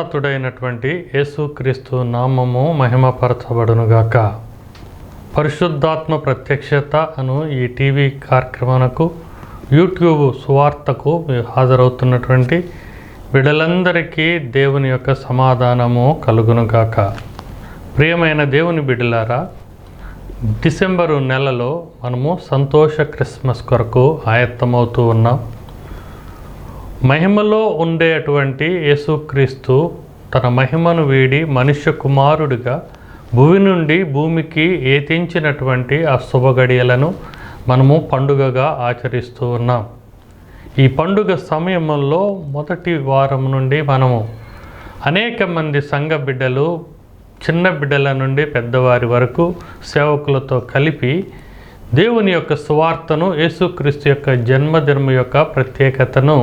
సర్వోన్నతుడైనటువంటి యేసుక్రీస్తు నామము మహిమపరచబడునుగాక. పరిశుద్ధాత్మ ప్రత్యక్షత అను ఈ టీవీ కార్యక్రమానికి యూట్యూబ్ సువార్తకు హాజరవుతున్నటువంటి బిడ్డలందరికీ దేవుని యొక్క సమాధానము కలుగునుగాక. ప్రియమైన దేవుని బిడ్డలారా, డిసెంబరు నెలలో మనము సంతోష క్రిస్మస్ కొరకు ఆయత్తమవుతూ ఉన్నాం. మహిమలో ఉండేటువంటి యేసుక్రీస్తు తన మహిమను వీడి మనుష్య కుమారుడిగా భూమి నుండి భూమికి ఏతించినటువంటి ఆ శుభగడియలను మనము పండుగగా ఆచరిస్తూ ఉన్నాం. ఈ పండుగ సమయంలో మొదటి వారం నుండి మనము అనేక మంది సంఘ బిడ్డలు, చిన్న బిడ్డల నుండి పెద్దవారి వరకు సేవకులతో కలిపి దేవుని యొక్క సువార్తను, యేసుక్రీస్తు యొక్క జన్మదినం యొక్క ప్రత్యేకతను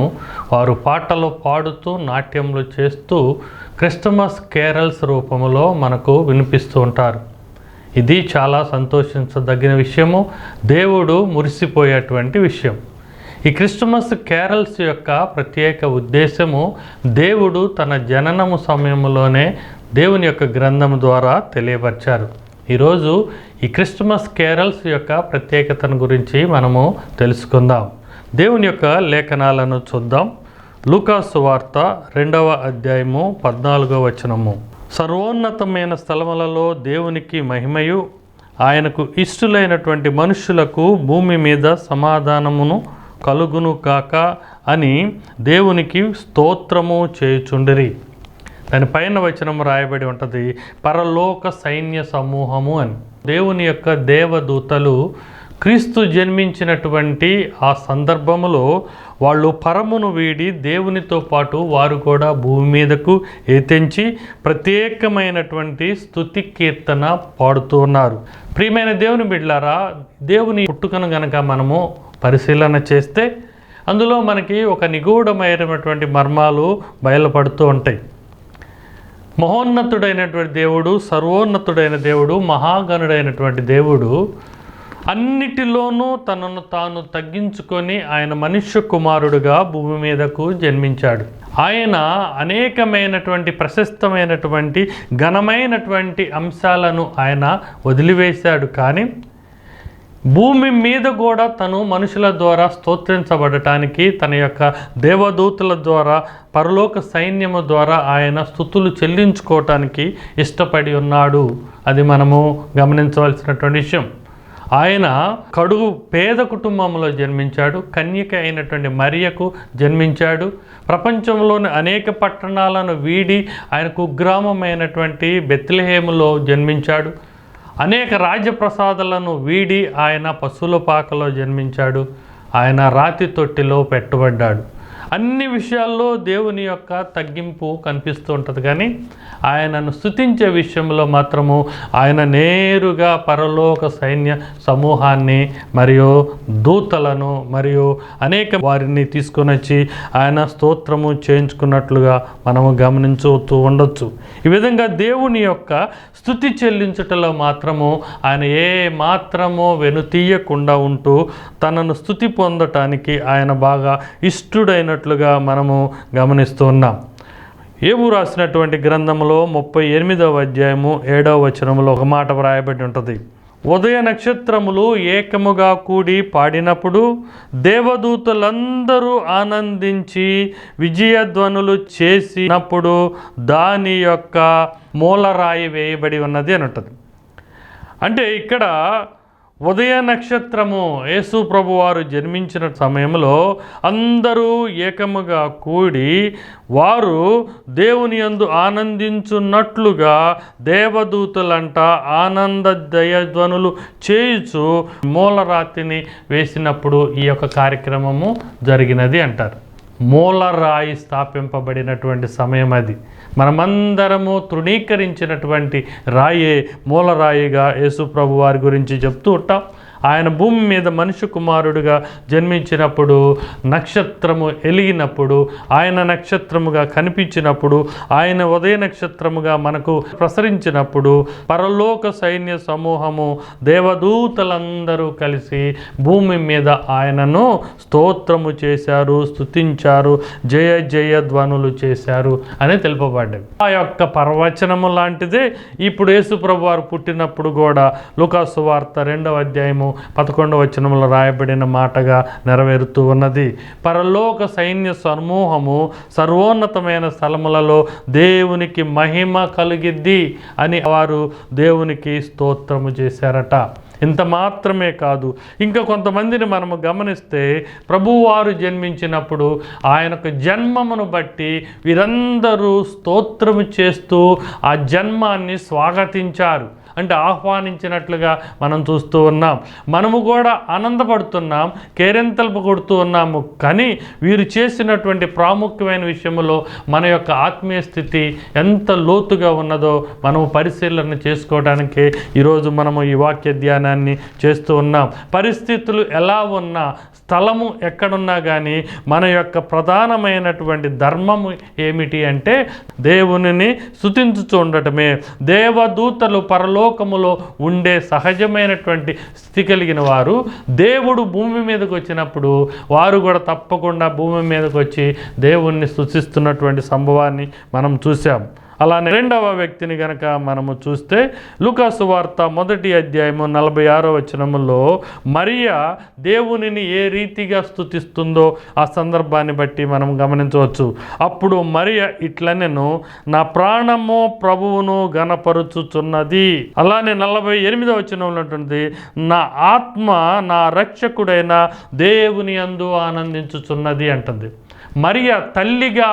వారు పాటలు పాడుతూ, నాట్యములు చేస్తూ క్రిస్టమస్ కేరల్స్ రూపంలో మనకు వినిపిస్తూ ఉంటారు. ఇది చాలా సంతోషించదగిన విషయము, దేవుడు మురిసిపోయేటువంటి విషయం. ఈ క్రిస్టమస్ కేరల్స్ యొక్క ప్రత్యేక ఉద్దేశము దేవుడు తన జననము సమయంలోనే దేవుని యొక్క గ్రంథం ద్వారా తెలియపరిచారు. ఈరోజు ఈ క్రిస్టమస్ కేరల్స్ యొక్క ప్రత్యేకతను గురించి మనము తెలుసుకుందాం. దేవుని యొక్క లేఖనాలను చూద్దాం. లూకా సువార్త 2వ అధ్యాయము 14వ వచనము. సర్వోన్నతమైన స్థలములలో దేవునికి మహిమయు, ఆయనకు ఇష్టలైనటువంటి మనుషులకు భూమి మీద సమాధానమును కలుగును కాక అని దేవునికి స్తోత్రము చేయుచుండిరి. దాని పైన వచనం రాయబడి ఉంటుంది, పరలోక సైన్య సమూహము అని. దేవుని యొక్క దేవదూతలు క్రీస్తు జన్మించినటువంటి ఆ సందర్భములో వాళ్ళు పరమును వీడి దేవునితో పాటు వారు కూడా భూమి మీదకు ఏతించి ప్రత్యేకమైనటువంటి స్తుతి కీర్తన పాడుతూ ఉన్నారు. ప్రియమైన దేవుని బిడ్డలారా, దేవుని పుట్టుకను గనక మనము పరిశీలన చేస్తే అందులో మనకి ఒక నిగూఢమైనటువంటి మర్మాలు బయలుపడుతూ ఉంటాయి. మహోన్నతుడైనటువంటి దేవుడు, సర్వోన్నతుడైన దేవుడు, మహాగణుడైనటువంటి దేవుడు అన్నిటిలోనూ తనను తాను తగ్గించుకొని ఆయన మనుష్య కుమారుడుగా భూమి మీదకు జన్మించాడు. ఆయన అనేకమైనటువంటి ప్రశస్తమైనటువంటి ఘనమైనటువంటి అంశాలను ఆయన వదిలివేశాడు. కానీ భూమి మీద కూడా తను మనుషుల ద్వారా స్తోత్రించబడటానికి, తన యొక్క దేవదూతల ద్వారా, పరలోక సైన్యము ద్వారా ఆయన స్తుతులు చెల్లించుకోవటానికి ఇష్టపడి ఉన్నాడు. అది మనము గమనించవలసినటువంటి విషయం. ఆయన కడుగు పేద కుటుంబంలో జన్మించాడు. కన్యక అయినటువంటి మరియకు జన్మించాడు. ప్రపంచంలోని అనేక పట్టణాలను వీడి ఆయన కుగ్రామమైనటువంటి బెత్లెహేములో జన్మించాడు. అనేక రాజ్యప్రసాదాలను వీడి ఆయన పశువుల పాకలో జన్మించాడు. ఆయన రాతి తొట్టిలో పెట్టబడ్డాడు. అన్ని విషయాల్లో దేవుని యొక్క తగ్గింపు కనిపిస్తూ ఉంటుంది. కానీ ఆయనను స్తుతించే విషయంలో మాత్రము ఆయన నేరుగా పరలోక సైన్య సమూహాన్ని మరియు దూతలను మరియు అనేక వారిని తీసుకొని వచ్చి ఆయన స్తోత్రము చేయించుకున్నట్లుగా మనము గమనించుతూ ఉండొచ్చు. ఈ విధంగా దేవుని యొక్క స్తుతి చెల్లించుటలో మాత్రము ఆయన ఏ మాత్రమో వెనుతీయకుండా ఉంటూ తనను స్తుతి పొందటానికి ఆయన బాగా ఇష్టడైనట్లుగా మనము గమనిస్తూ ఉన్నాం. యోబు రాసినటువంటి గ్రంథంలో 38వ అధ్యాయము 7వ వచనంలో ఒక మాట వ్రాయబడి ఉంటుంది. ఉదయ నక్షత్రములు ఏకముగా కూడి పాడినప్పుడు దేవదూతలందరూ ఆనందించి విజయధ్వనులు చేసినప్పుడు దాని యొక్క మూలరాయి వేయబడి ఉన్నది అని ఉంటుంది. అంటే ఇక్కడ ఉదయ నక్షత్రము యేసు ప్రభు వారు జన్మించిన సమయంలో అందరూ ఏకముగా కూడి వారు దేవుని యందు ఆనందించున్నట్లుగా దేవదూతలంట ఆనంద దయధ్వనులు చేయుచు మూలరాతిని వేసినప్పుడు ఈ యొక్క కార్యక్రమము జరిగినది అంటారు. మూలరాయి స్థాపింపబడినటువంటి సమయం అది. మనమందరము తృణీకరించినటువంటి రాయే మూలరాయిగా యేసు ప్రభు వారి గురించి చెప్తూ ఉంటాం. ఆయన భూమి మీద మనిషి కుమారుడిగా జన్మించినప్పుడు, నక్షత్రము ఎలిగినప్పుడు, ఆయన నక్షత్రముగా కనిపించినప్పుడు, ఆయన ఉదయ నక్షత్రముగా మనకు ప్రసరించినప్పుడు పరలోక సైన్య సమూహము దేవదూతలందరూ కలిసి భూమి మీద ఆయనను స్తోత్రము చేశారు, స్తుతించారు, జయ జయ ధ్వనులు చేశారు అని తెలుపబడ్డది. ఆ యొక్క ప్రవచనము లాంటిదే ఇప్పుడు యేసుప్రభు వారు పుట్టినప్పుడు కూడా లూకాసు వార్త 2వ అధ్యాయము 11వ వచనంలో రాయబడిన మాటగా నెరవేరుతూ ఉన్నది. పరలోక సైన్య సమూహము సర్వోన్నతమైన స్థలములలో దేవునికి మహిమ కలిగిద్ది అని వారు దేవునికి స్తోత్రము చేశారట. ఇంత మాత్రమే కాదు, ఇంకా కొంతమందిని మనము గమనిస్తే ప్రభువారు జన్మించినప్పుడు ఆయనకు జన్మమును బట్టి వీరందరూ స్తోత్రము చేస్తూ ఆ జన్మాన్ని స్వాగతించారు, అంటే ఆహ్వానించినట్లుగా మనం చూస్తూ ఉన్నాం. మనము కూడా ఆనందపడుతున్నాం, కేరింతలు కొడుతూ ఉన్నాము. కానీ వీరు చేసినటువంటి ప్రాముఖ్యమైన విషయంలో మన యొక్క ఆత్మీయ స్థితి ఎంత లోతుగా ఉన్నదో మనము పరిశీలన చేసుకోవడానికే ఈరోజు మనము ఈ వాక్య ధ్యానాన్ని చేస్తూ ఉన్నాం. పరిస్థితులు ఎలా ఉన్నా, స్థలము ఎక్కడున్నా కానీ మన యొక్క ప్రధానమైనటువంటి ధర్మము ఏమిటి అంటే దేవునిని స్తుతించుచూ ఉండటమే. దేవదూతలు పరలోకములో ఉండే సహజమైనటువంటి స్థితి కలిగిన వారు దేవుడు భూమి మీదకి వచ్చినప్పుడు వారు కూడా తప్పకుండా భూమి మీదకి వచ్చి దేవుణ్ణి స్తుతిస్తున్నటువంటి సంభవాన్ని మనం చూసాం. అలానే రెండవ వ్యక్తిని కనుక మనము చూస్తే లూకాసు వార్త 1వ అధ్యాయము 46వ వచనములో మరియా దేవునిని ఏ రీతిగా స్తుతిస్తుందో ఆ సందర్భాన్ని బట్టి మనం గమనించవచ్చు. అప్పుడు మరియా ఇట్లనెను, నా ప్రాణము ప్రభువును గణపరుచుచున్నది. అలానే 48వ వచనంలో ఉంటుంది, నా ఆత్మ నా రక్షకుడైన దేవుని యందు ఆనందించుచున్నది అంటుంది. మరియా తల్లిగా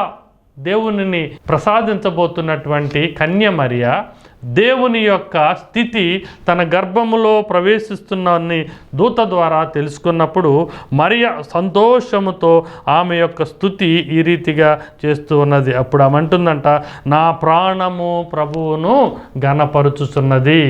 దేవునిని ప్రసాదించబోతున్నటువంటి కన్య మరియా దేవుని యొక్క స్థితి తన గర్భములో ప్రవేశిస్తున్నాన్ని దూత ద్వారా తెలుసుకున్నప్పుడు మరియా సంతోషముతో ఆమె యొక్క స్తుతి ఈ రీతిగా చేస్తూ ఉన్నది. అప్పుడు ఆమె అంటుందంట, నా ప్రాణము ప్రభువును గణపరుచుచున్నది.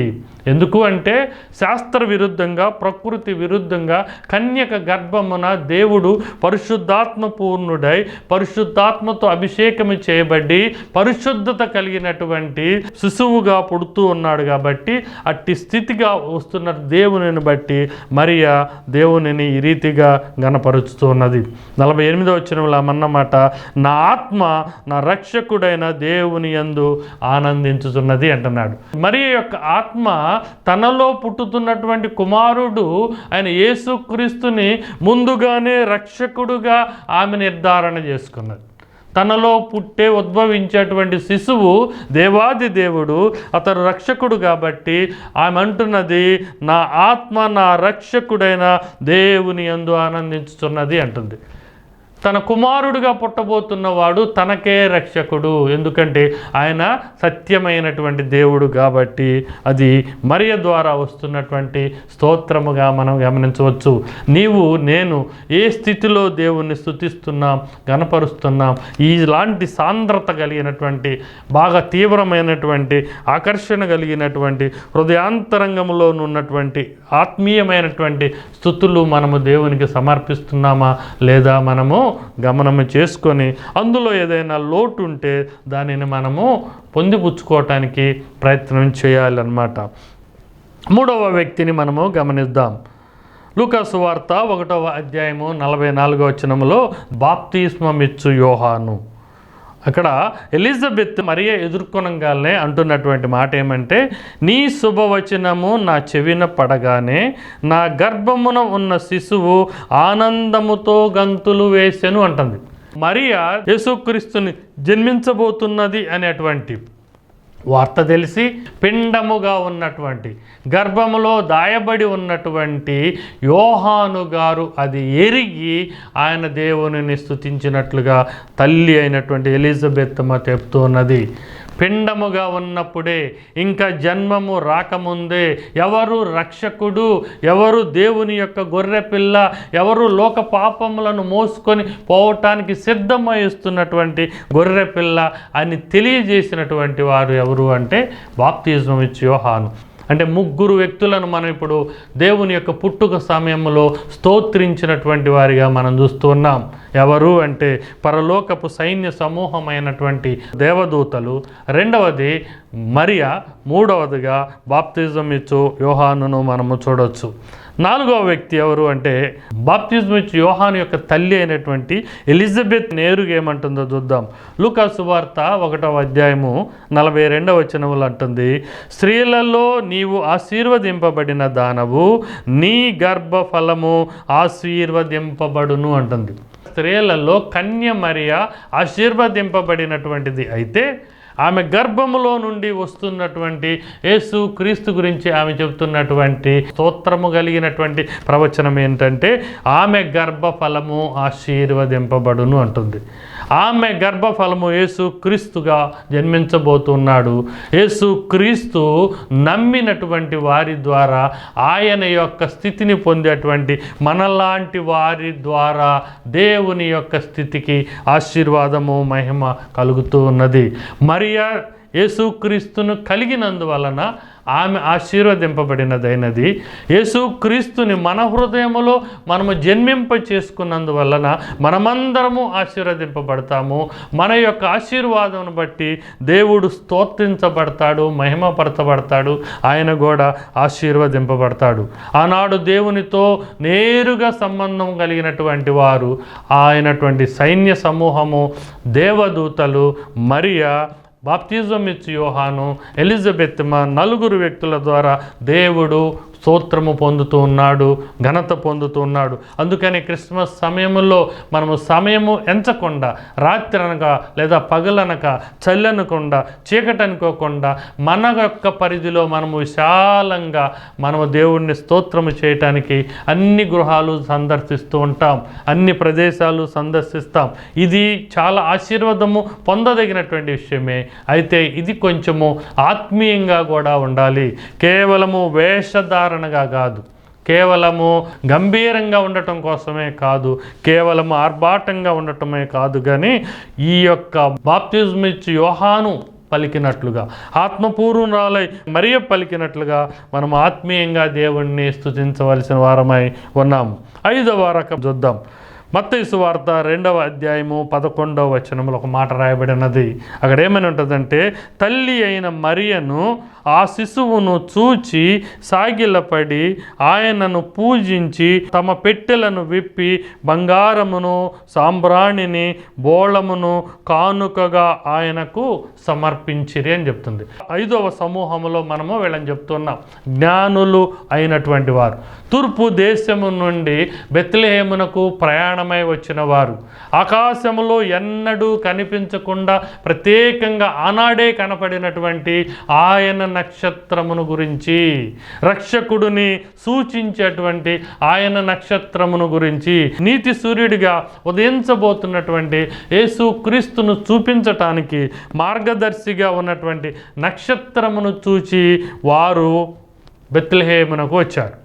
ఎందుకు అంటే శాస్త్ర విరుద్ధంగా, ప్రకృతి విరుద్ధంగా కన్యక గర్భమున దేవుడు పరిశుద్ధాత్మ పూర్ణుడై పరిశుద్ధాత్మతో అభిషేకము చేయబడి పరిశుద్ధత కలిగినటువంటి శిశువుగా పుడుతూ ఉన్నాడు. కాబట్టి అట్టి స్థితిగా వస్తున్న దేవునిని బట్టి మరియా దేవునిని ఈ రీతిగా గణపరుచుతూ ఉన్నది. 48వ వచనంలో అన్నమాట, నా ఆత్మ నా రక్షకుడైన దేవుని యందు ఆనందించుతున్నది అంటున్నాడు. మరియా యొక్క ఆత్మ తనలో పుట్టుతున్నటువంటి కుమారుడు ఆయన యేసుక్రీస్తుని ముందుగానే రక్షకుడుగా ఆమె నిర్ధారణ చేసుకున్నది. తనలో ఉద్భవించేటువంటి శిశువు దేవాది దేవుడు, అతడు రక్షకుడు. కాబట్టి ఆమె అంటున్నది, నా ఆత్మ నా రక్షకుడైన దేవుని యందు ఆనందించుతున్నది అంటుంది. తన కుమారుడుగా పుట్టబోతున్నవాడు తనకే రక్షకుడు, ఎందుకంటే ఆయన సత్యమైనటువంటి దేవుడు. కాబట్టి అది మరియ ద్వారా వస్తున్నటువంటి స్తోత్రముగా మనం గమనించవచ్చు. నీవు నేను ఏ స్థితిలో దేవుణ్ణి స్తుతిస్తున్నాం, గణపరుస్తున్నాం, ఇలాంటి సాంద్రత కలిగినటువంటి బాగా తీవ్రమైనటువంటి ఆకర్షణ కలిగినటువంటి హృదయాంతరంగంలో ఉన్నటువంటి ఆత్మీయమైనటువంటి స్తుతులు మనము దేవునికి సమర్పిస్తున్నామా లేదా మనము గమనము చేసుకొని అందులో ఏదైనా లోటు ఉంటే దానిని మనము పొందిపుచ్చుకోవటానికి ప్రయత్నం చేయాలన్నమాట. మూడవ వ్యక్తిని మనము గమనిద్దాం. లూకాసు వార్త 1వ అధ్యాయము 44వ వచనములో బాప్తిస్మమిచ్చు యోహాను. అక్కడ ఎలిజబెత్ మరియ ఎదుర్కొనగానే అంటున్నటువంటి మాట ఏమంటే, నీ శుభవచనము నా చెవిన పడగానే నా గర్భమున ఉన్న శిశువు ఆనందముతో గంతులు వేసెను అంటుంది. మరియ యేసుక్రీస్తుని జన్మించబోతున్నది అనేటువంటి వార్త తెలిసి పిండముగా ఉన్నటువంటి గర్భములో దాయబడి ఉన్నటువంటి యోహాను గారు అది ఎరిగి ఆయన దేవునిని స్తుతించినట్లుగా తల్లి అయినటువంటి ఎలిజబెత్ చెప్తూ ఉన్నది. పిండముగా ఉన్నప్పుడే, ఇంకా జన్మము రాకముందే ఎవరు రక్షకుడు, ఎవరు దేవుని యొక్క గొర్రెపిల్ల, ఎవరు లోక పాపములను మోసుకొని పోవటానికి సిద్ధమయిస్తున్నటువంటి గొర్రెపిల్ల అని తెలియజేసినటువంటి వారు ఎవరు అంటే బాప్తిస్మం ఇచ్చే యోహాను. అంటే ముగ్గురు వ్యక్తులను మనం ఇప్పుడు దేవుని యొక్క పుట్టుక సమయంలో స్తోత్రించినటువంటి వారిగా మనం చూస్తున్నాం. ఎవరు అంటే పరలోకపు సైన్య సమూహమైనటువంటి దేవదూతలు, రెండవది మరియా, మూడవదిగా బాప్తిజం ఇచ్చు యోహానును మనము చూడవచ్చు. నాలుగవ వ్యక్తి ఎవరు అంటే బాప్తిజం ఇచ్చు యోహాను యొక్క తల్లి అయినటువంటి ఎలిజబెత్. నేరుగా ఏమంటుందో చూద్దాం. లూకా సువార్త 1వ అధ్యాయము 42వ వచనములు అంటుంది, స్త్రీలలో నీవు ఆశీర్వదింపబడిన దానవు, నీ గర్భఫలము ఆశీర్వదింపబడును అంటుంది. స్త్రీలలో కన్య మరియా ఆశీర్వదింపబడినటువంటిది అయితే ఆమె గర్భములో నుండి వస్తున్నటువంటి యేసు క్రీస్తు గురించి ఆమె చెబుతున్నటువంటి స్తోత్రము కలిగినటువంటి ప్రవచనం ఏంటంటే ఆమె గర్భఫలము ఆశీర్వదింపబడును అంటుంది. ఆమె గర్భఫలము యేసు క్రీస్తుగా జన్మించబోతున్నాడు. యేసు క్రీస్తు నమ్మినటువంటి వారి ద్వారా ఆయన యొక్క స్థితిని పొందేటువంటి మనలాంటి వారి ద్వారా దేవుని యొక్క స్థితికి ఆశీర్వాదము మహిమ కలుగుతూ ఉన్నది. మరియా యేసుక్రీస్తును కలిగినందువలన ఆమె ఆశీర్వదింపబడినదైనది. యేసుక్రీస్తుని మన హృదయములో మనము జన్మింప చేసుకున్నందువలన మనమందరము ఆశీర్వదింపబడతాము. మన యొక్క ఆశీర్వాదం బట్టి దేవుడు స్తోత్రించబడతాడు, మహిమపరచబడతాడు, ఆయన కూడా ఆశీర్వదింపబడతాడు. ఆనాడు దేవునితో నేరుగా సంబంధం కలిగినటువంటి వారు ఆయనటువంటి సైన్య సమూహము, దేవదూతలు, మరియా, బాప్తిజం ఇచ్చు యోహాను, ఎలిజబెత్, నలుగురు వ్యక్తుల ద్వారా దేవుడు స్తోత్రము పొందుతూ ఉన్నాడు, ఘనత పొందుతూ ఉన్నాడు. అందుకని క్రిస్మస్ సమయంలో మనము సమయము ఎంచకుండా, రాత్రి అనగా లేదా పగలనక, చల్లనకుండా, చీకటి అనుకోకుండా మన యొక్క పరిధిలో మనము విశాలంగా మనము దేవుడిని స్తోత్రము చేయటానికి అన్ని గృహాలు సందర్శిస్తూ ఉంటాం, అన్ని ప్రదేశాలు సందర్శిస్తాం. ఇది చాలా ఆశీర్వాదము పొందదగినటువంటి విషయమే. అయితే ఇది కొంచెము ఆత్మీయంగా కూడా ఉండాలి. కేవలము వేషధారణగా కాదు, కేవలము గంభీరంగా ఉండటం కోసమే కాదు, కేవలము ఆర్భాటంగా ఉండటమే కాదు, కానీ ఈ యొక్క బాప్తిజం ఇచ్చు యోహాను పలికినట్లుగా, ఆత్మపూర్ణురాలై మరియ పలికినట్లుగా మనం ఆత్మీయంగా దేవుణ్ణి స్తుతించవలసిన వారమై ఉన్నాము. 5వ రకం చూద్దాం. మత్తయి సువార్త 2వ అధ్యాయము 11వ వచనంలో ఒక మాట రాయబడినది. అక్కడ ఏమని ఉంటుందంటే, తల్లి అయిన మరియను ఆ శిశువును చూచి సాగిలపడి ఆయనను పూజించి తమ పెట్టెలను విప్పి బంగారమును, సాంబ్రాణిని, బోళమును కానుకగా ఆయనకు సమర్పించిరి అని చెప్తుంది. 5వ సమూహంలో మనము వీళ్ళని చెప్తున్నాం, జ్ఞానులు అయినటువంటి వారు, తూర్పు దేశము నుండి బెత్లెహేమునకు ప్రయాణమై వచ్చిన వారు, ఆకాశములో ఎన్నడూ కనిపించకుండా ప్రత్యేకంగా ఆనాడే కనపడినటువంటి ఆయన నక్షత్రమును గురించి, రక్షకుడిని సూచించేటువంటి ఆయన నక్షత్రమును గురించి, నీతి సూర్యుడిగా ఉదయించబోతున్నటువంటి యేసు క్రీస్తును చూపించటానికి మార్గదర్శిగా ఉన్నటువంటి నక్షత్రమును చూచి వారు బెత్లెహేమునకు వచ్చారు.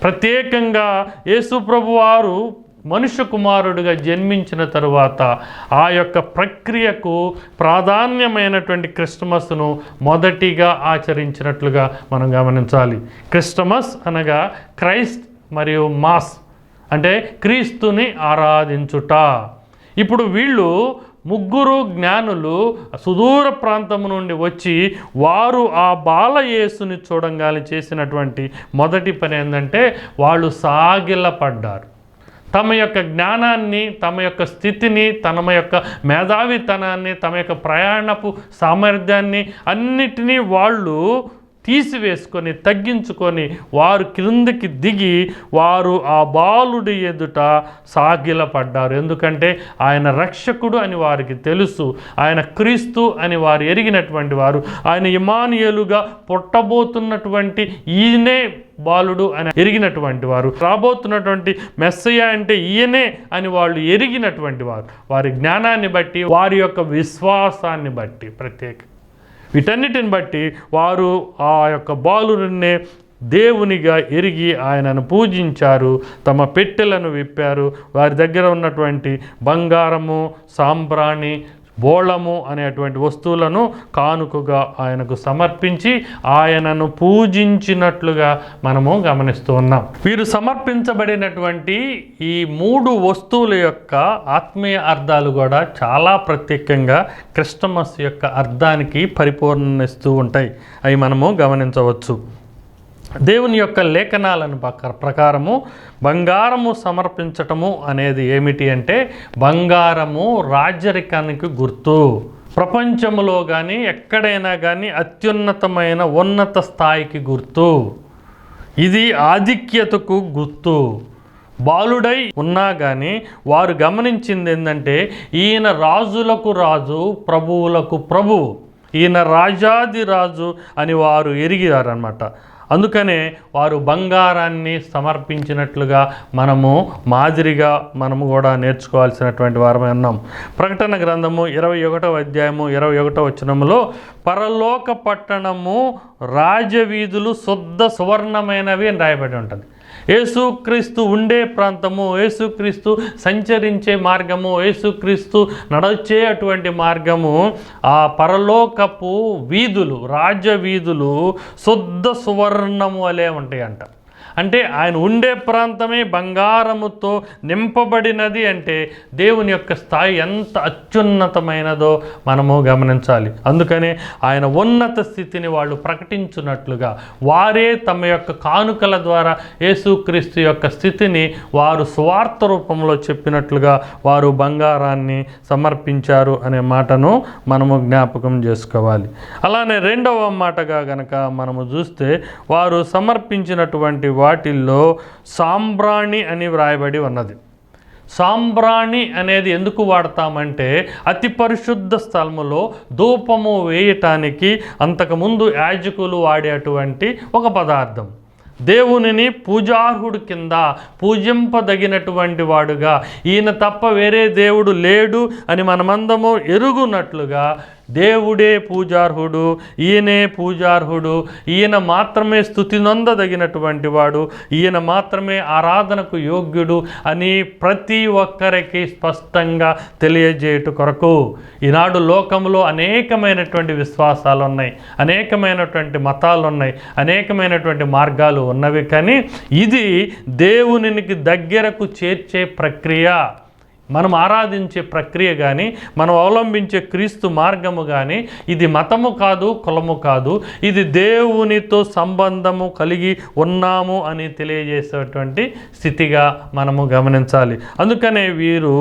ప్రత్యేకంగా యేసు ప్రభువారు మనుష్య కుమారుడిగా జన్మించిన తరువాత ఆ యొక్క ప్రక్రియకు ప్రాధాన్యమైనటువంటి క్రిస్టమస్ను మొదటిగా ఆచరించినట్లుగా మనం గమనించాలి. క్రిస్టమస్ అనగా క్రైస్ట్ మరియు మాస్ అంటే క్రీస్తుని ఆరాధించుట. ఇప్పుడు వీళ్ళు ముగ్గురు జ్ఞానులు సుదూర ప్రాంతము నుండి వచ్చి వారు ఆ బాలయేసుని చూడంగానే చేసినటువంటి మొదటి పని ఏంటంటే వాళ్ళు సాగిలపడ్డారు. తమ యొక్క జ్ఞానాన్ని, తమ యొక్క స్థితిని, తమ యొక్క మేధావితనాన్ని, తమ యొక్క ప్రయాణపు సామర్థ్యాన్ని అన్నిటినీ వాళ్ళు తీసివేసుకొని తగ్గించుకొని వారు క్రిందికి దిగి వారు ఆ బాలుడి ఎదుట సాగిలపడ్డారు. ఎందుకంటే ఆయన రక్షకుడు అని వారికి తెలుసు, ఆయన క్రీస్తు అని వారు ఎరిగినటువంటి వారు, ఆయన ఇమ్మానుయేలుగా పుట్టబోతున్నటువంటి ఈయనే బాలుడు అని ఎరిగినటువంటి వారు, రాబోతున్నటువంటి మెస్సయ్య అంటే ఈయనే అని వాళ్ళు ఎరిగినటువంటి వారు. వారి జ్ఞానాన్ని బట్టి, వారి యొక్క విశ్వాసాన్ని బట్టి, ప్రత్యేక వీటన్నిటిని బట్టి వారు ఆ యొక్క బాలుడినే దేవునిగా ఎరిగి ఆయనను పూజించారు, తమ పెట్టెలను విప్పారు, వారి దగ్గర ఉన్నటువంటి బంగారము, సాంబ్రాణి, బోళము అనేటువంటి వస్తువులను కానుకగా ఆయనకు సమర్పించి ఆయనను పూజించినట్లుగా మనము గమనిస్తూ ఉన్నాం. వీరు సమర్పించబడినటువంటి ఈ 3 వస్తువుల యొక్క ఆత్మీయ అర్థాలు కూడా చాలా ప్రత్యేకంగా క్రిస్టమస్ యొక్క అర్థానికి పరిపూర్ణిస్తూ ఉంటాయి. అవి మనము గమనించవచ్చు. దేవుని యొక్క లేఖనాలను ప్రకారము బంగారము సమర్పించటము అనేది ఏమిటి అంటే, బంగారము రాజరికానికి గుర్తు. ప్రపంచంలో కానీ ఎక్కడైనా కానీ అత్యున్నతమైన ఉన్నత స్థాయికి గుర్తు. ఇది ఆధిక్యతకు గుర్తు. బాలుడై ఉన్నా కానీ వారు గమనించింది ఏంటంటే, ఈయన రాజులకు రాజు, ప్రభువులకు ప్రభువు, ఈయన రాజాది రాజు అని వారు ఎరిగారన్నమాట. అందుకనే వారు బంగారాన్ని సమర్పించినట్లుగా మనము మాదిరిగా మనము కూడా నేర్చుకోవాల్సినటువంటి వారమే ఉన్నాం. ప్రకటన గ్రంథము 21వ అధ్యాయము 21వ వచనములో, పరలోక పట్టణము రాజవీధులు శుద్ధ సువర్ణమైనవి అని రాయబడి ఉంటుంది. యేసుక్రీస్తు ఉండే ప్రాంతము, యేసుక్రీస్తు సంచరించే మార్గము, యేసుక్రీస్తు నడచే అటువంటి మార్గము, ఆ పరలోకపు వీధులు, రాజవీధులు శుద్ధ సువర్ణము వలె ఉంటాయంట. అంటే ఆయన ఉండే ప్రాంతమే బంగారముతో నింపబడినది. అంటే దేవుని యొక్క స్థాయి ఎంత అత్యున్నతమైనదో మనము గమనించాలి. అందుకనే ఆయన ఉన్నత స్థితిని వాళ్ళు ప్రకటించున్నట్లుగా వారే తమ యొక్క కానుకల ద్వారా యేసుక్రీస్తు యొక్క స్థితిని వారు సువార్త రూపంలో చెప్పినట్లుగా వారు బంగారాన్ని సమర్పించారు అనే మాటను మనము జ్ఞాపకం చేసుకోవాలి. అలానే రెండవ మాటగా గనక మనము చూస్తే, వారు సమర్పించినటువంటి వాటిల్లో సాంబ్రాణి అని వ్రాయబడి ఉన్నది. సాంబ్రాణి అనేది ఎందుకు వాడతామంటే, అతి పరిశుద్ధ స్థలములో ధూపము వేయటానికి అంతకుముందు యాజకులు వాడేటువంటి ఒక పదార్థం. దేవునిని పూజార్హుడు కింద పూజింపదగినటువంటి వాడుగా, ఈయన తప్ప వేరే దేవుడు లేడు అని మనమందము ఎరుగునట్లుగా దేవుడే పూజార్హుడు, ఈయనే పూజార్హుడు, ఈయన మాత్రమే స్తుతి నొందదగినటువంటి వాడు, ఈయన మాత్రమే ఆరాధనకు యోగ్యుడు అని ప్రతి ఒక్కరికి స్పష్టంగా తెలియజేయట కొరకు ఈనాడు లోకంలో అనేకమైనటువంటి విశ్వాసాలు ఉన్నాయి, అనేకమైనటువంటి మతాలు ఉన్నాయి, అనేకమైనటువంటి మార్గాలు ఉన్నవి. కానీ ఇది దేవునికి దగ్గరకు చేర్చే ప్రక్రియ. మనం ఆరాధించే ప్రక్రియ కానీ, మనం అవలంబించే క్రీస్తు మార్గము కానీ, ఇది మతము కాదు, కులము కాదు, ఇది దేవునితో సంబంధము కలిగి ఉన్నాము అని తెలియజేసేటువంటి స్థితిగా మనము గమనించాలి. అందుకనే వీరు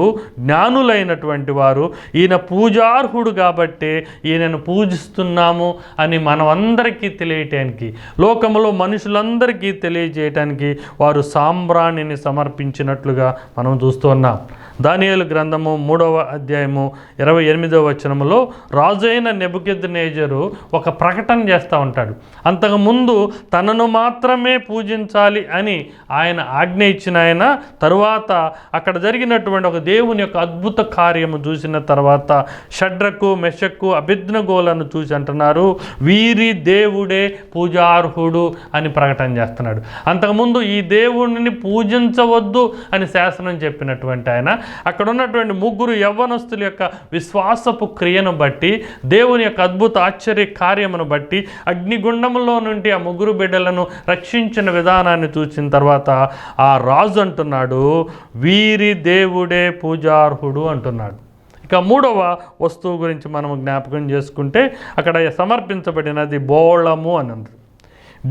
జ్ఞానులైనటువంటి వారు, ఈయన పూజార్హుడు కాబట్టి ఈయనను పూజిస్తున్నాము అని మనమందరికీ తెలియటానికి, లోకములో మనుషులందరికీ తెలియజేయటానికి వారు సాంబ్రాణిని సమర్పించినట్లుగా మనం చూస్తున్నాం. దానియేలు గ్రంథము 3వ అధ్యాయము 28వ వచనములో రాజైన నెబుకద్నెజరు ఒక ప్రకటన చేస్తూ ఉంటాడు. అంతకుముందు తనను మాత్రమే పూజించాలి అని ఆయన ఆజ్ఞ ఇచ్చిన ఆయన తరువాత అక్కడ జరిగినటువంటి ఒక దేవుని యొక్క అద్భుత కార్యము చూసిన తర్వాత షడ్రకు, మెషక్కు, అబేద్నెగోలను చూసి అంటున్నారు, వీరి దేవుడే పూజార్హుడు అని ప్రకటన చేస్తున్నాడు. అంతకుముందు ఈ దేవుడిని పూజించవద్దు అని శాసనం చెప్పినటువంటి ఆయన అక్కడ ఉన్నటువంటి 3 యవ్వనస్తుల యొక్క విశ్వాసపు క్రియను బట్టి, దేవుని యొక్క అద్భుత ఆశ్చర్య కార్యమును బట్టి, అగ్నిగుండంలో నుండి ఆ 3 బిడ్డలను రక్షించిన విధానాన్ని చూసిన తర్వాత ఆ రాజు అంటున్నాడు, వీరి దేవుడే పూజార్హుడు అంటున్నాడు. ఇక 3వ వస్తువు గురించి మనం జ్ఞాపకం చేసుకుంటే, అక్కడ సమర్పించబడినది బోళము అన్నది.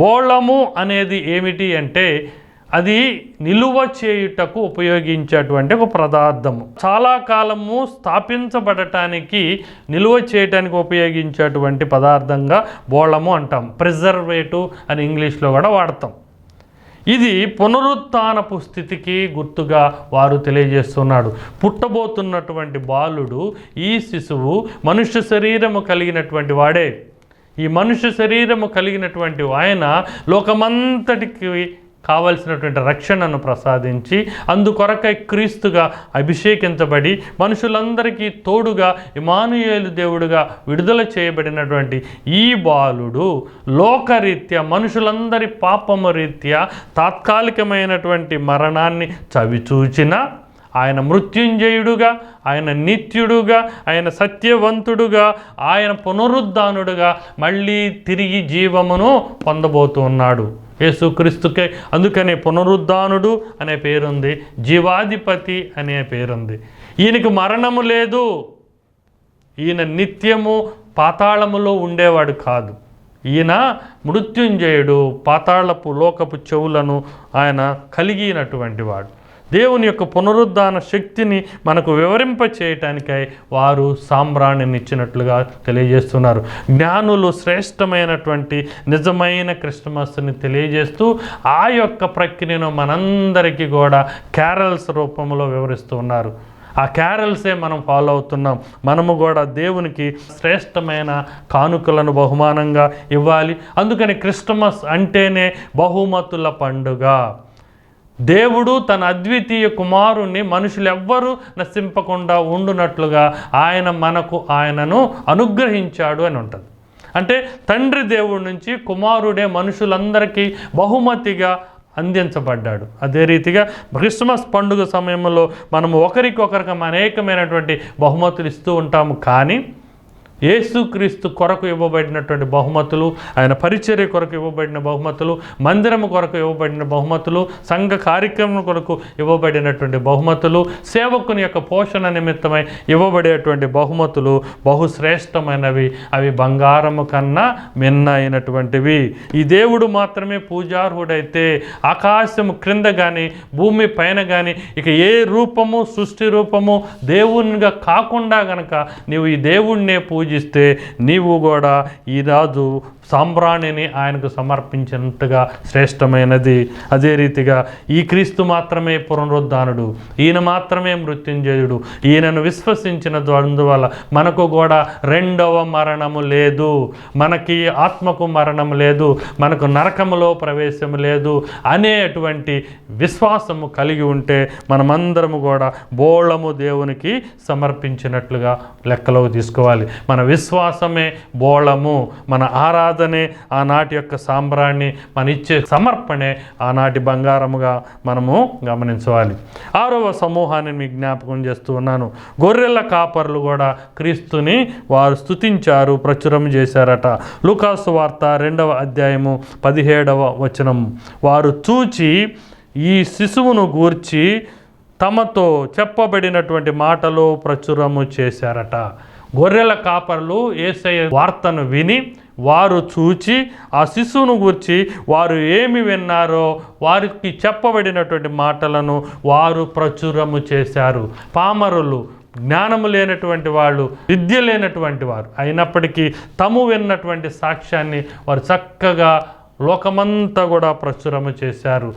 బోళము అనేది ఏమిటి అంటే, అది నిలువ చేయుటకు ఉపయోగించేటువంటి ఒక పదార్థము. చాలా కాలము స్థాపించబడటానికి, నిలువ చేయటానికి ఉపయోగించేటువంటి పదార్థంగా బోళము అంటాం. ప్రిజర్వేటివ్ అని ఇంగ్లీష్లో కూడా వాడతాం. ఇది పునరుత్థానపు స్థితికి గుర్తుగా వారు తెలియజేస్తున్నాడు. పుట్టబోతున్నటువంటి బాలుడు, ఈ శిశువు మనుష్య శరీరము కలిగినటువంటి వాడే. ఈ మనుష్య శరీరము కలిగినటువంటి ఆయన లోకమంతటికి కావలసినటువంటి రక్షణను ప్రసాదించి అందుకొరకై క్రీస్తుగా అభిషేకించబడి మనుషులందరికీ తోడుగా ఇమ్మానుయేలు దేవుడుగా విడుదల చేయబడినటువంటి ఈ బాలుడు లోకరీత్యా, మనుషులందరి పాపము రీత్యా తాత్కాలికమైనటువంటి మరణాన్ని చవిచూచిన ఆయన మృత్యుంజయుడుగా, ఆయన నిత్యుడుగా, ఆయన సత్యవంతుడుగా, ఆయన పునరుద్ధానుడుగా మళ్ళీ తిరిగి జీవమును పొందబోతూ ఉన్నాడు. యేసుక్రీస్తుకే అందుకనే పునరుద్ధానుడు అనే పేరుంది, జీవాధిపతి అనే పేరుంది. ఈయనకు మరణము లేదు. ఈయన నిత్యము పాతాళములో ఉండేవాడు కాదు. ఈయన మృత్యుంజయుడు, పాతాళపు లోకపు చెవులను ఆయన కలిగినటువంటి వాడు. దేవుని యొక్క పునరుద్ధాన శక్తిని మనకు వివరింప చేయటానికై వారు సాంబ్రాణినిచ్చినట్లుగా తెలియజేస్తున్నారు. జ్ఞానులు శ్రేష్టమైనటువంటి నిజమైన క్రిస్మస్ని తెలియజేస్తూ ఆ యొక్క ప్రక్రియను మనందరికీ కూడా క్యారల్స్ రూపంలో వివరిస్తూ ఉన్నారు. ఆ క్యారల్సే మనం ఫాలో అవుతున్నాం. మనము కూడా దేవునికి శ్రేష్టమైన కానుకలను బహుమానంగా ఇవ్వాలి. అందుకని క్రిస్మస్ అంటేనే బహుమతుల పండుగ. దేవుడు తన అద్వితీయ కుమారుణ్ణి మనుషులెవ్వరూ నశింపకుండా ఉండునట్లుగా ఆయనను అనుగ్రహించాడు అని ఉంటుంది. అంటే తండ్రి దేవుడి నుంచి కుమారుడే మనుషులందరికీ బహుమతిగా అందించబడ్డాడు. అదే రీతిగా క్రిస్మస్ పండుగ సమయంలో మనము ఒకరికొకరికి అనేకమైనటువంటి బహుమతులు ఇస్తూ ఉంటాము. కానీ యేసుక్రీస్తు కొరకు ఇవ్వబడినటువంటి బహుమతులు, ఆయన పరిచర్య కొరకు ఇవ్వబడిన బహుమతులు, మందిరము కొరకు ఇవ్వబడిన బహుమతులు, సంఘ కార్యక్రమం కొరకు ఇవ్వబడినటువంటి బహుమతులు, సేవకుని యొక్క పోషణ నిమిత్తమై ఇవ్వబడేటువంటి బహుమతులు బహుశ్రేష్టమైనవి. అవి బంగారము కన్నా మిన్న అయినటువంటివి. ఈ దేవుడు మాత్రమే పూజార్హుడైతే ఆకాశము క్రింద కానీ భూమి పైన కానీ ఇక ఏ రూపము, సృష్టి రూపము దేవునిగా కాకుండా గనక నీవు ఈ దేవుణ్ణే పూజిస్తే నీవు కూడా ఈరోజు సాంబ్రాణిని ఆయనకు సమర్పించినట్టుగా శ్రేష్టమైనది. అదే రీతిగా ఈ క్రీస్తు మాత్రమే పునరుద్ధానుడు, ఈయన మాత్రమే మృత్యుంజయుడు. ఈయనను విశ్వసించినందువల్ల మనకు కూడా రెండవ మరణము లేదు, మనకి ఆత్మకు మరణము లేదు, మనకు నరకములో ప్రవేశము లేదు అనేటువంటి విశ్వాసము కలిగి ఉంటే మనమందరము కూడా బోళము దేవునికి సమర్పించినట్లుగా లెక్కలోకి తీసుకోవాలి. మన విశ్వాసమే బోళము, మన ఆరాధనే ఆనాటి యొక్క సాంబ్రాన్ని, మన ఇచ్చే సమర్పణే ఆనాటి బంగారముగా మనము గమనించాలి. 6వ సమూహాన్ని మీకు జ్ఞాపకం చేస్తూ ఉన్నాను. గొర్రెల కాపర్లు కూడా క్రీస్తుని వారు స్తుతించారు, ప్రచురం చేశారట. లూకాసు వార్త 2వ అధ్యాయము 17వ వచనం. వారు చూచి ఈ శిశువును గూర్చి తమతో చెప్పబడినటువంటి మాటలు ప్రచురము చేశారట. గొర్రెల కాపర్లు యేసయ్య వార్తను విని వారు చూచి ఆ శిశువును గూర్చి వారు ఏమి విన్నారో వారికి చెప్పబడినటువంటి మాటలను వారు ప్రచురము చేశారు. పామరులు, జ్ఞానము లేనటువంటి వాళ్ళు, విద్య లేనటువంటి వారు అయినప్పటికీ తాము విన్నటువంటి సాక్ష్యాన్ని వారు చక్కగా లోకమంతా కూడా ప్రచురము చేశారు.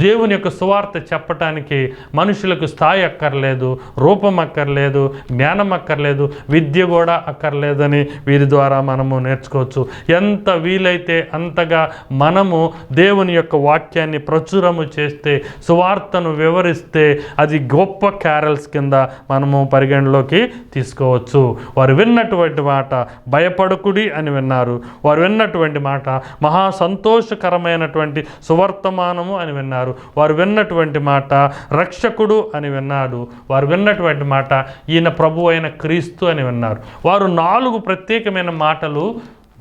దేవుని యొక్క సువార్త చెప్పటానికి మనుషులకు స్థాయి అక్కర్లేదు, రూపం అక్కర్లేదు, జ్ఞానం అక్కర్లేదు, విద్య కూడా అక్కర్లేదని వీరి ద్వారా మనము నేర్చుకోవచ్చు. ఎంత వీలైతే అంతగా మనము దేవుని యొక్క వాక్యాన్ని ప్రచురము చేస్తే, సువార్తను వివరిస్తే అది గొప్ప క్యారల్స్ కింద మనము పరిగణలోకి తీసుకోవచ్చు. వారు విన్నటువంటి మాట భయపడకుడి అని విన్నారు. వారు విన్నటువంటి మాట మహా సంతోషకరమైనటువంటి సువర్తమానము అని విన్నారు. వారు విన్నటువంటి మాట రక్షకుడు అని విన్నారు. వారు విన్నటువంటి మాట ఈయన ప్రభు అయిన క్రీస్తు అని విన్నారు. వారు 4 ప్రత్యేకమైన మాటలు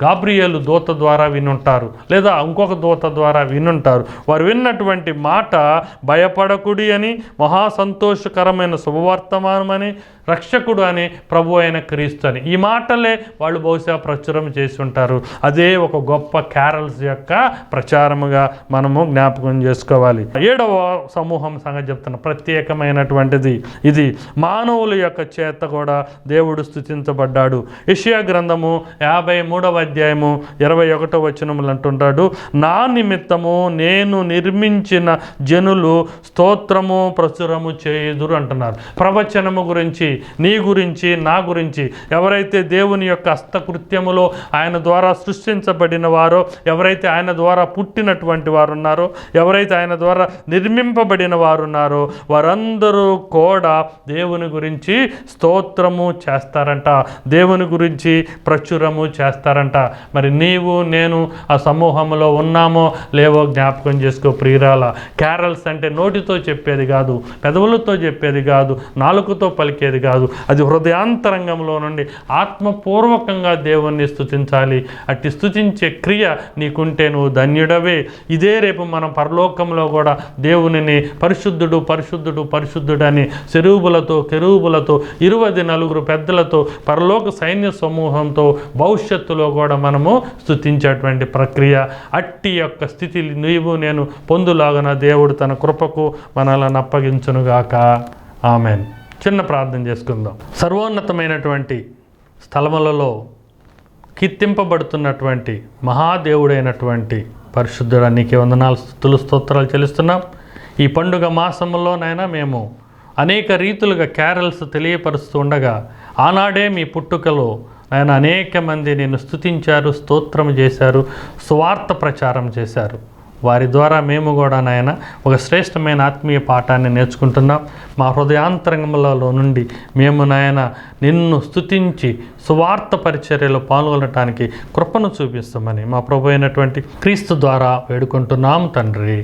గాబ్రియేలు దూత ద్వారా వినుంటారు, లేదా ఇంకొక దూత ద్వారా వినుంటారు. వారు విన్నటువంటి మాట భయపడకుడి అని, మహా సంతోషకరమైన శుభవర్తమానమని, రక్షకుడు అని, ప్రభు అయిన క్రీస్తు అని. ఈ మాటలే వాళ్ళు బహుశా ప్రచురం చేసి ఉంటారు. అదే ఒక గొప్ప క్యారల్స్ యొక్క ప్రచారముగా మనము జ్ఞాపకం చేసుకోవాలి. 7వ సమూహం సంగతి చెప్తున్న ప్రత్యేకమైనటువంటిది ఇది. మానవుల యొక్క చేత కూడా దేవుడు స్తుతించబడ్డాడు. యెషయా గ్రంథము 53వ అధ్యాయము 21వ వచనములు అంటుంటాడు, నా నిమిత్తము నేను నిర్మించిన జనులు స్తోత్రము ప్రచురము చేయుదురు అంటున్నారు. ప్రవచనము గురించి, నీ గురించి, నా గురించి, ఎవరైతే దేవుని యొక్క హస్తకృత్యములో ఆయన ద్వారా సృష్టించబడిన వారో, ఎవరైతే ఆయన ద్వారా పుట్టినటువంటి వారు ఉన్నారో, ఎవరైతే ఆయన ద్వారా నిర్మింపబడిన వారు ఉన్నారో వారందరూ కూడా దేవుని గురించి స్తోత్రము చేస్తారంట, దేవుని గురించి ప్రచురము చేస్తారంట. చేశారంట. మరి నీవు నేను ఆ సమూహంలో ఉన్నామో లేవో జ్ఞాపకం చేసుకో ప్రియురాల. క్యారల్స్ అంటే నోటితో చెప్పేది కాదు, పెదవులతో చెప్పేది కాదు, నాలుకతో పలికేది కాదు. అది హృదయాంతరంగంలో నుండి ఆత్మపూర్వకంగా దేవుణ్ణి స్తుతించాలి. అట్టి స్తుతించే క్రియ నీకుంటే నువ్వు ధన్యుడవే. ఇదే రేపు మనం పరలోకంలో కూడా దేవునిని పరిశుద్ధుడు పరిశుద్ధుడు పరిశుద్ధుడని సెరూబులతో కెరూబులతో 24 పెద్దలతో పరలోక సైన్య సమూహంతో భవిష్యత్తులో కూడా మనము స్తుతించేటువంటి ప్రక్రియ. అట్టి యొక్క స్థితి నీవు నేను పొందులాగన దేవుడు తన కృపకు మనల్ని అప్పగించునుగాక. ఆమెన్. చిన్న ప్రార్థన చేసుకుందాం. సర్వోన్నతమైనటువంటి స్థలములలో కీర్తింపబడుతున్నటువంటి మహాదేవుడైనటువంటి పరిశుద్ధుడా నీకే వందనాలు, స్తుతులు, స్తోత్రాలు చెల్లిస్తున్నాం. ఈ పండుగ మాసంలోనైనా మేము అనేక రీతులుగా క్యారల్స్ తెలియపరుస్తూ ఉండగా ఆనాడే మీ పుట్టుకలో ఆయన అనేక మంది నేను స్తుతించారు, స్తోత్రం చేశారు, స్వార్థ ప్రచారం చేశారు. వారి ద్వారా మేము కూడా నాయన ఒక శ్రేష్టమైన ఆత్మీయ పాఠాన్ని నేర్చుకుంటున్నాం. మా హృదయాంతరంగములలో నుండి మేము నాయన నిన్ను స్తుతించి సువార్త పరిచర్యలో పాల్గొనటానికి కృపను చూపిస్తామని మా ప్రభు అయినటువంటి క్రీస్తు ద్వారా వేడుకుంటున్నాం తండ్రి.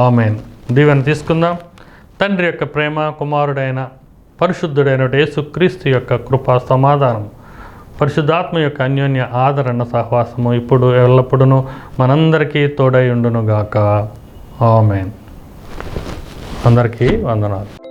ఆమెన్. దీవెన తీసుకుందాం. తండ్రి యొక్క ప్రేమ, కుమారుడైన పరిశుద్ధుడైన యేసుక్రీస్తు యొక్క కృపా సమాధానం, పరిశుద్ధాత్మ యొక్క అన్యోన్య ఆదరణ సహవాసము ఇప్పుడు ఎల్లప్పుడూ మనందరికీ తోడై ఉండునుగాక. ఆమెన్. అందరికీ వందనాలు.